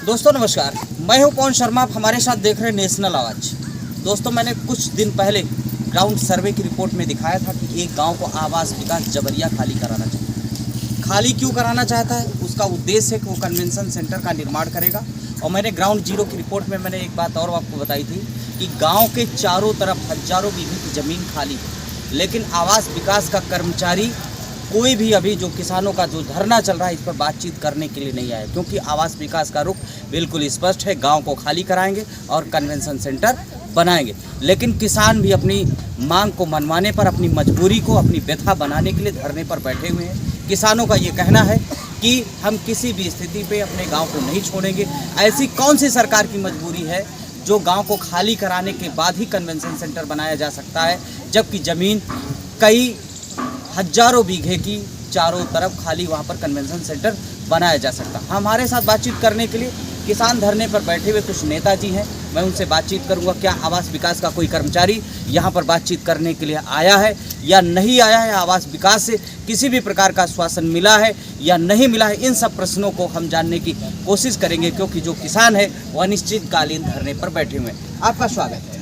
दोस्तों नमस्कार, मैं हूं पवन शर्मा। आप हमारे साथ देख रहे हैं नेशनल आवाज़। दोस्तों मैंने कुछ दिन पहले ग्राउंड सर्वे की रिपोर्ट में दिखाया था कि एक गांव को आवास विकास जबरिया खाली कराना चाहता है। खाली क्यों कराना चाहता है, उसका उद्देश्य है कि वो कन्वेंशन सेंटर का निर्माण करेगा। और मैंने ग्राउंड जीरो की रिपोर्ट में मैंने एक बात और आपको बताई थी कि गाँव के चारों तरफ हजारों बीघे की ज़मीन खाली है, लेकिन आवास विकास का कर्मचारी कोई भी अभी जो किसानों का जो धरना चल रहा है इस पर बातचीत करने के लिए नहीं आया, क्योंकि आवास विकास का रुख बिल्कुल स्पष्ट है। गांव को खाली कराएंगे और कन्वेंशन सेंटर बनाएंगे, लेकिन किसान भी अपनी मांग को मनवाने पर, अपनी मजबूरी को अपनी व्यथा बनाने के लिए धरने पर बैठे हुए हैं। किसानों का ये कहना है कि हम किसी भी स्थिति पे अपने गाँव को नहीं छोड़ेंगे। ऐसी कौन सी सरकार की मजबूरी है जो गाँव को खाली कराने के बाद ही कन्वेंशन सेंटर बनाया जा सकता है, जबकि ज़मीन कई हजारों बीघे की चारों तरफ खाली, वहाँ पर कन्वेंशन सेंटर बनाया जा सकता। हमारे साथ बातचीत करने के लिए किसान धरने पर बैठे हुए कुछ नेताजी हैं, मैं उनसे बातचीत करूंगा। क्या आवास विकास का कोई कर्मचारी यहाँ पर बातचीत करने के लिए आया है या नहीं आया है, आवास विकास से किसी भी प्रकार का आश्वासन मिला है या नहीं मिला है, इन सब प्रश्नों को हम जानने की कोशिश करेंगे, क्योंकि जो किसान है वो अनिश्चितकालीन धरने पर बैठे हुए हैं। आपका स्वागत है।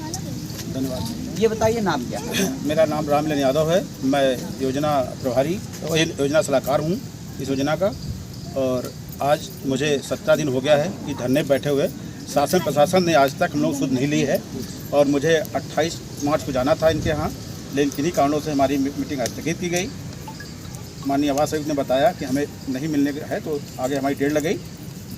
धन्यवाद। ये बताइए नाम क्या है? मेरा नाम रामलाल यादव है। मैं योजना प्रभारी, योजना सलाहकार हूँ इस योजना का। और आज मुझे 17 दिन हो गया है कि धरने बैठे हुए। शासन प्रशासन ने आज तक हम लोग सुध नहीं ली है और मुझे 28 मार्च को जाना था इनके यहाँ, लेकिन किन्हीं कारणों से हमारी मीटिंग स्थगित की गई। माननीय आवास आयुक्त ने बताया कि हमें नहीं मिलने है, तो आगे हमारी डेट लग गई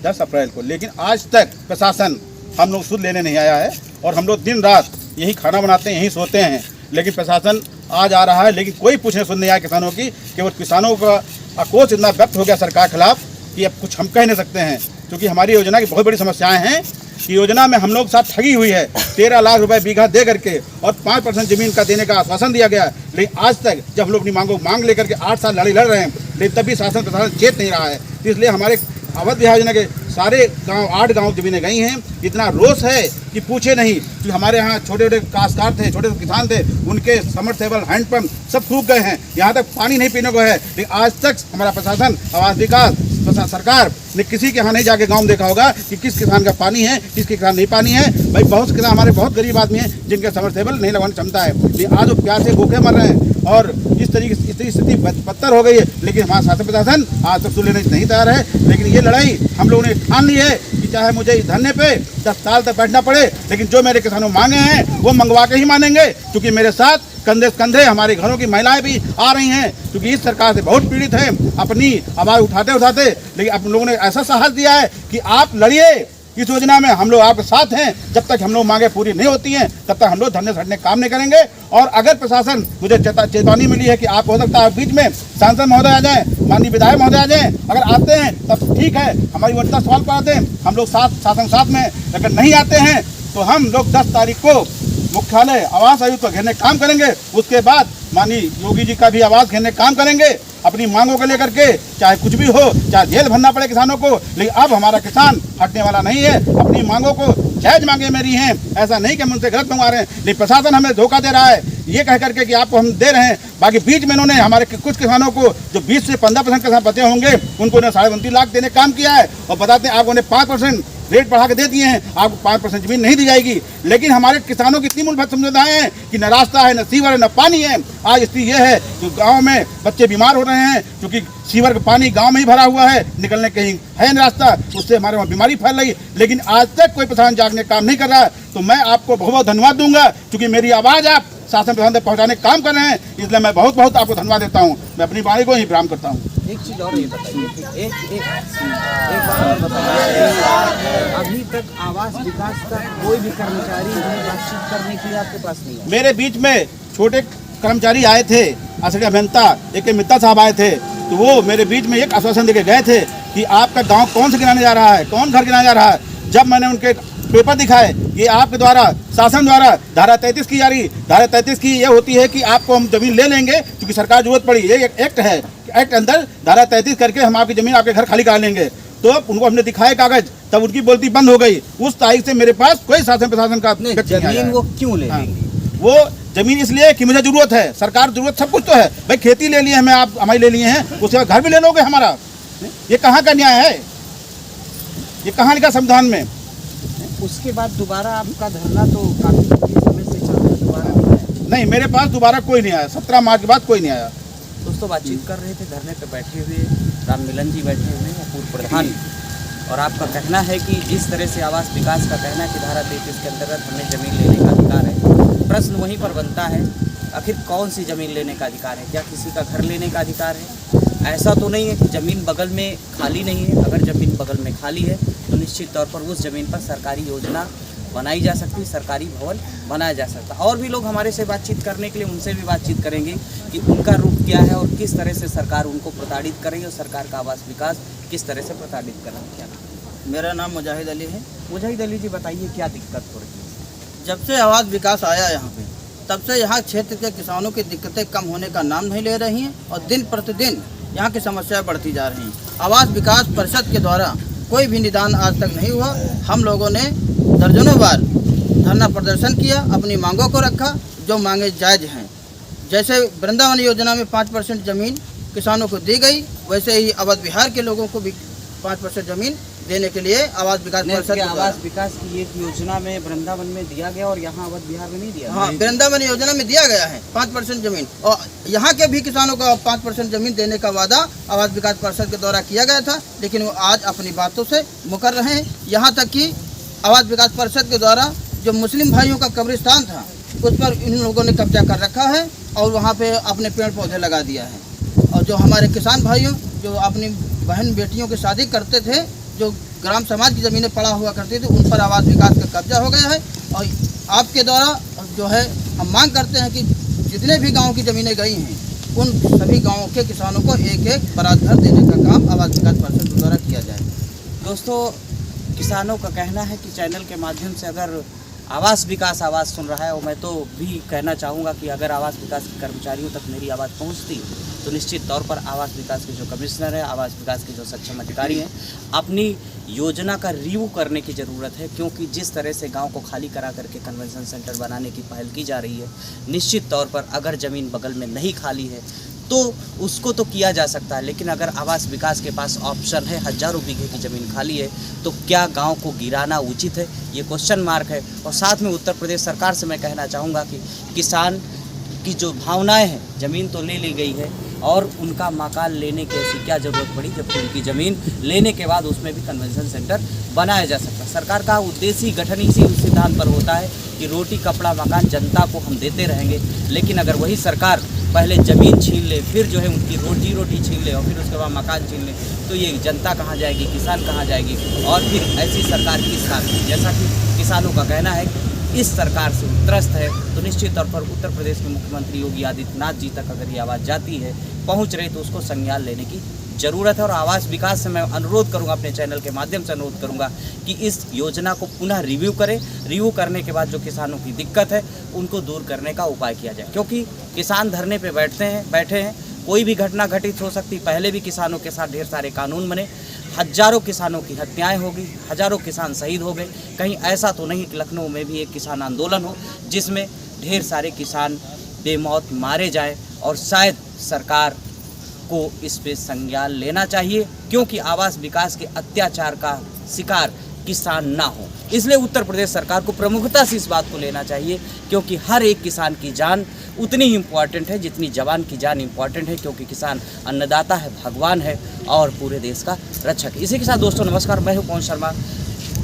10 अप्रैल को। लेकिन आज तक प्रशासन हम लोग सुध लेने नहीं आया है और हम लोग दिन रात यही खाना बनाते हैं, यहीं सोते हैं, लेकिन प्रशासन आज आ रहा है, लेकिन कोई पूछने सुन नहीं आया किसानों की। केवल किसानों का आक्रोश इतना व्यक्त हो गया सरकार के खिलाफ कि अब कुछ हम कह नहीं सकते हैं, क्योंकि हमारी योजना की बहुत बड़ी समस्याएं हैं कि योजना में हम लोग साथ ठगी हुई है। 13 लाख रुपए बीघा दे करके और 5% जमीन का देने का आश्वासन दिया गया, लेकिन आज तक जब हम लोग अपनी मांगों मांग लेकर के 8 साल लड़ रहे हैं, लेकिन तभी शासन प्रशासन चेत नहीं रहा है। इसलिए हमारे अवध बिहार योजना के सारे गांव 8 गांव जमीनें गई हैं। इतना रोष है कि पूछे नहीं, कि हमारे यहाँ छोटे छोटे काश्तकार थे, छोटे किसान थे, उनके समरसेबल हैंडपम्प सब सूख गए हैं, यहाँ तक पानी नहीं पीने को है। लेकिन आज तक हमारा प्रशासन, आवास विकास सरकार ने किसी के यहाँ नहीं जाके गांव में देखा होगा कि किस किसान का पानी है, किसके किसान नहीं पानी है। भाई बहुत किसान हमारे बहुत गरीब आदमी हैं जिनके समरसेबल नहीं लगवाने क्षमता है, लेकिन आज वो प्यार से भूखे मर रहे हैं और इस तरीके से स्थिति बदतर हो गई है। लेकिन हमारा शासन प्रशासन आज तक सुन लेने नहीं तैयार है। लेकिन ये लड़ाई हम लोगों ने ठान ली है कि चाहे मुझे इस धरने पे 10 साल तक बैठना पड़े, लेकिन जो मेरे किसानों मांगे हैं वो मंगवा के ही मानेंगे, क्योंकि मेरे साथ कंधे कंधे हमारे घरों की महिलाएं भी आ रही हैं, क्योंकि इस सरकार से बहुत पीड़ित हैं अपनी आवाज़ उठाते उठाते। लेकिन आप लोगों ने ऐसा साहस दिया है कि आप लड़िए इस योजना में, हम लोग आपके साथ हैं। जब तक हम लोग मांगे पूरी नहीं होती हैं तब तक हम लोग धरने सड़ने काम नहीं करेंगे। और अगर प्रशासन, मुझे चेतावनी मिली है कि आप हो सकता है बीच में सांसद महोदय आ जाएं, माननीय विधायक महोदय आ जाएं, अगर आते हैं तब ठीक है, हमारी योजना सवाल पर आते हैं, हम लोग शासन साथ में। अगर नहीं आते हैं तो हम लोग 10 तारीख को मुख्यालय आवास आयुक्त को घेरने काम करेंगे। उसके बाद माननीय योगी जी का भी आवास घेरने काम करेंगे अपनी मांगों को लेकर के, चाहे कुछ भी हो, चाहे जेल भरना पड़े किसानों को। लेकिन अब हमारा किसान हटने वाला नहीं है। अपनी मांगों को जायज मांगे मेरी हैं, ऐसा नहीं कि हम उनसे गलत मंगवा रहे हैं, लेकिन प्रशासन हमें धोखा दे रहा है ये कह करके कि आपको हम दे रहे हैं। बाकी बीच में इन्होंने हमारे कुछ किसानों को जो 20 से 15% किसान बचे होंगे उनको 29.5 लाख देने काम किया है और बताते हैं आपको 5% रेट बढ़ा के दे दिए हैं, आपको 5% जमीन नहीं दी जाएगी। लेकिन हमारे किसानों की इतनी मूलभूत समझदाएं हैं कि न रास्ता है, न सीवर है, न पानी है। आज स्थिति यह है कि गांव में बच्चे बीमार हो रहे हैं, क्योंकि सीवर का पानी गांव में ही भरा हुआ है, निकलने कहीं है न रास्ता, उससे हमारे वहाँ बीमारी फैल रही। लेकिन आज तक कोई प्रशासन जागने काम नहीं कर रहा है। तो मैं आपको बहुत बहुत धन्यवाद दूंगा, क्योंकि मेरी आवाज़ आप शासन प्रशासन तक पहुँचाने का काम कर रहे हैं, इसलिए मैं बहुत बहुत आपको धन्यवाद देता हूँ। मैं अपनी वाणी को ही विराम करता हूँ। एक चीज़ और ये बताइए कि एक बात और बताइए, अभी तक आवास विकास का कोई भी कर्मचारी बातचीत करने के लिए आपके पास नहीं है? मेरे बीच में छोटे कर्मचारी आए थे, असली अभियंता एक मित्ता साहब आए थे, तो वो मेरे बीच में एक आश्वासन देके गए थे कि आपका गांव कौन से गिराने जा रहा है, कौन घर गिराने जा रहा है। जब मैंने उनके पेपर दिखाए कि आपके द्वारा, शासन द्वारा धारा 33 की जारी, धारा 33 की ये होती है कि आपको हम जमीन ले लेंगे क्योंकि सरकार जरूरत पड़ी, ये एक एक्ट है, एक्ट अंदर धारा 33 करके हम आपकी जमीन, आपके घर खाली करा लेंगे। तो उनको हमने दिखाए कागज, तब उनकी बोलती बंद हो गई। उस तारीख से मेरे पास कोई शासन प्रशासन का जमीन वो क्यों ले लेंगे? वो जमीन इसलिए कि मुझे जरूरत है, सरकार जरूरत सब कुछ तो है भाई, खेती ले लिए हमें, आप हमारी ले लिए हैं, उसके बाद घर भी ले लोगे हमारा, ये कहाँ का न्याय है? ये कहाँ लिखा संविधान में? उसके बाद दोबारा आपका धरना तो काफ़ी लंबे समय से चल रहा है, दोबारा नहीं आया। नहीं, मेरे पास दोबारा कोई नहीं आया। 17 मार्च के बाद कोई नहीं आया। दोस्तों बातचीत कर रहे थे, धरने पे बैठे हुए राम मिलन जी बैठे हुए हैं, पूर्व प्रधान, और आपका कहना है कि जिस तरह से आवास विकास का कहना है कि धारा 33 के अंतर्गत हमें ज़मीन लेने का अधिकार है, प्रश्न वहीं पर बनता है आखिर कौन सी ज़मीन लेने का अधिकार है? क्या किसी का घर लेने का अधिकार है? ऐसा तो नहीं है कि ज़मीन बगल में खाली नहीं है। अगर ज़मीन बगल में खाली है तो निश्चित तौर पर उस ज़मीन पर सरकारी योजना बनाई जा सकती है, सरकारी भवन बनाया जा सकता है। और भी लोग हमारे से बातचीत करने के लिए, उनसे भी बातचीत करेंगे कि उनका रूप क्या है और किस तरह से सरकार उनको प्रताड़ित करेगी और सरकार का आवास विकास किस तरह से प्रताड़ित करना। क्या नाम? मेरा नाम मुजाहिद अली है। मुजाहिद अली जी बताइए क्या दिक्कत हो रही है? जब से आवास विकास आया यहाँ पे, तब से यहाँ क्षेत्र के किसानों की दिक्कतें कम होने का नाम नहीं ले रही हैं और दिन प्रतिदिन यहाँ की समस्याएं बढ़ती जा रही हैं। आवास विकास परिषद के द्वारा कोई भी निदान आज तक नहीं हुआ। हम लोगों ने दर्जनों बार धरना प्रदर्शन किया, अपनी मांगों को रखा, जो मांगे जायज़ हैं। जैसे वृंदावन योजना में 5% ज़मीन किसानों को दी गई, वैसे ही अवध बिहार के लोगों को भी 5% ज़मीन देने के लिए आवास विकास परिषद के आवास विकास की एक योजना में वृंदावन में दिया गया और यहाँ अवध बिहार में नहीं दिया। हाँ, वृंदावन योजना में दिया गया है 5% ज़मीन, और यहाँ के भी किसानों को 5% ज़मीन देने का वादा आवास विकास परिषद के द्वारा किया गया था, लेकिन वो आज अपनी बातों से मुकर रहे हैं। यहाँ तक कि आवास विकास परिषद के द्वारा जो मुस्लिम भाइयों का कब्रिस्तान था, उस पर इन लोगों ने कब्जा कर रखा है और वहाँ पे अपने पेड़ पौधे लगा दिया है। और जो हमारे किसान भाइयों जो अपनी बहन बेटियों की शादी करते थे, जो ग्राम समाज की ज़मीनें पड़ा हुआ करती थी, उन पर आवास विकास का कब्जा हो गया है। और आपके द्वारा जो है हम मांग करते हैं कि जितने भी गाँव की ज़मीनें गई हैं, उन सभी गाँवों के किसानों को एक एक बरात घर देने का काम आवास विकास परिषद द्वारा किया जाए। दोस्तों किसानों का कहना है कि चैनल के माध्यम से अगर आवास विकास आवाज़ सुन रहा है, और मैं तो भी कहना चाहूँगा कि अगर आवास विकास के कर्मचारियों तक मेरी आवाज़ पहुँचती तो निश्चित तौर पर आवास विकास के जो कमिश्नर है, आवास विकास के जो सक्षम अधिकारी हैं, अपनी योजना का रिव्यू करने की ज़रूरत है। क्योंकि जिस तरह से गांव को खाली करा करके कन्वेंशन सेंटर बनाने की पहल की जा रही है, निश्चित तौर पर अगर ज़मीन बगल में नहीं खाली है तो उसको तो किया जा सकता है, लेकिन अगर आवास विकास के पास ऑप्शन है, हज़ारों बीघे की ज़मीन खाली है, तो क्या गांव को गिराना उचित है? ये क्वेश्चन मार्क है। और साथ में उत्तर प्रदेश सरकार से मैं कहना चाहूँगा कि किसान की जो भावनाएं हैं, ज़मीन तो ले ली गई है और उनका मकान लेने की ऐसी क्या ज़रूरत पड़ी जबकि उनकी ज़मीन लेने के बाद उसमें भी कन्वेंशन सेंटर बनाया जा सकता है। सरकार का उद्देश्य ही गठन इसी सिद्धांत पर होता है कि रोटी कपड़ा मकान जनता को हम देते रहेंगे, लेकिन अगर वही सरकार पहले ज़मीन छीन ले, फिर जो है उनकी रोटी छीन ले और फिर उसके बाद मकान छीन ले, तो ये जनता कहाँ जाएगी, किसान कहाँ जाएगी? और फिर ऐसी सरकार किस काम की? जैसा कि किसानों का कहना है कि इस सरकार से त्रस्त है, तो निश्चित तौर पर उत्तर प्रदेश के मुख्यमंत्री योगी आदित्यनाथ जी तक अगर ये आवाज़ जाती है, पहुँच रही, तो उसको संज्ञान लेने की ज़रूरत है। और आवास विकास से मैं अनुरोध करूंगा, अपने चैनल के माध्यम से अनुरोध करूंगा कि इस योजना को पुनः रिव्यू करें। रिव्यू करने के बाद जो किसानों की दिक्कत है उनको दूर करने का उपाय किया जाए, क्योंकि किसान धरने पे बैठे हैं। कोई भी घटना घटित हो सकती। पहले भी किसानों के साथ ढेर सारे कानून बने, हजारों किसानों की हत्याएं हो गई, हजारों किसान शहीद हो गए। कहीं ऐसा तो नहीं कि लखनऊ में भी एक किसान आंदोलन हो जिसमें ढेर सारे किसान बेमौत मारे जाए, और शायद सरकार को इस पे संज्ञान लेना चाहिए, क्योंकि आवास विकास के अत्याचार का शिकार किसान ना हो। इसलिए उत्तर प्रदेश सरकार को प्रमुखता से इस बात को लेना चाहिए, क्योंकि हर एक किसान की जान उतनी ही इम्पॉर्टेंट है जितनी जवान की जान इम्पॉर्टेंट है, क्योंकि किसान अन्नदाता है, भगवान है और पूरे देश का रक्षक। इसी के साथ दोस्तों नमस्कार, मैं हूँ पवन शर्मा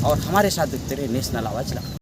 और हमारे साथ देखते रहे नेशनल आवाज़।